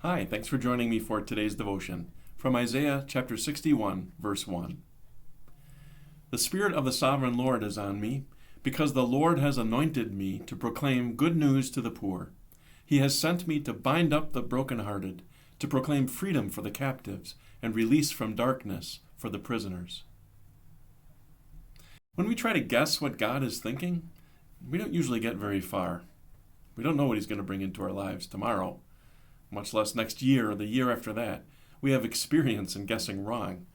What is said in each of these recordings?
Hi, thanks for joining me for today's devotion from Isaiah chapter 61, verse 1. The Spirit of the Sovereign Lord is on me, because the Lord has anointed me to proclaim good news to the poor. He has sent me to bind up the brokenhearted, to proclaim freedom for the captives, and release from darkness for the prisoners. When we try to guess what God is thinking, we don't usually get very far. We don't know what He's going to bring into our lives tomorrow, much less next year or the year after that. We have experience in guessing wrong.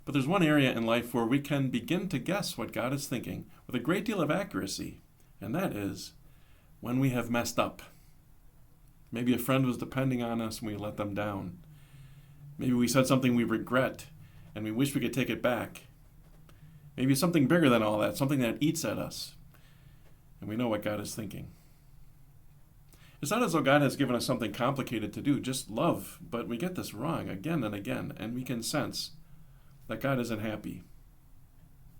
But there's one area in life where we can begin to guess what God is thinking with a great deal of accuracy, and that is when we have messed up. Maybe a friend was depending on us and we let them down. Maybe we said something we regret and we wish we could take it back. Maybe something bigger than all that, something that eats at us. And we know what God is thinking. It's not as though God has given us something complicated to do, just love, but we get this wrong again and again, and we can sense that God isn't happy.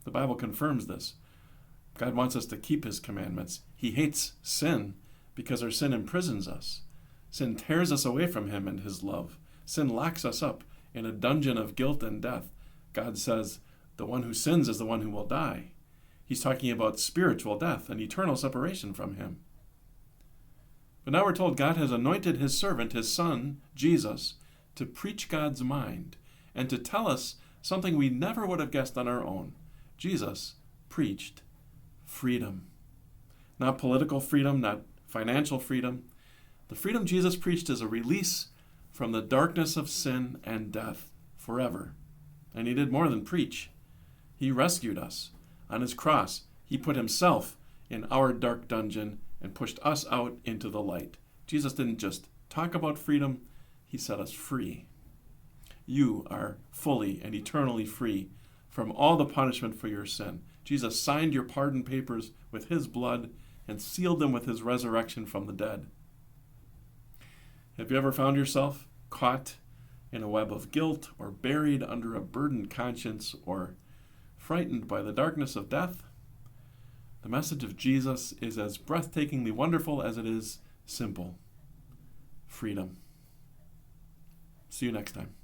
The Bible confirms this. God wants us to keep His commandments. He hates sin because our sin imprisons us. Sin tears us away from Him and His love. Sin locks us up in a dungeon of guilt and death. God says the one who sins is the one who will die. He's talking about spiritual death and eternal separation from Him. But now we're told God has anointed His servant, His Son, Jesus, to preach God's mind and to tell us something we never would have guessed on our own. Jesus preached freedom. Not political freedom, not financial freedom. The freedom Jesus preached is a release from the darkness of sin and death forever. And He did more than preach. He rescued us. On His cross, He put Himself in our dark dungeon and pushed us out into the light. Jesus didn't just talk about freedom, He set us free. You are fully and eternally free from all the punishment for your sin. Jesus signed your pardon papers with His blood and sealed them with His resurrection from the dead. Have you ever found yourself caught in a web of guilt or buried under a burdened conscience or frightened by the darkness of death? The message of Jesus is as breathtakingly wonderful as it is simple. Freedom. See you next time.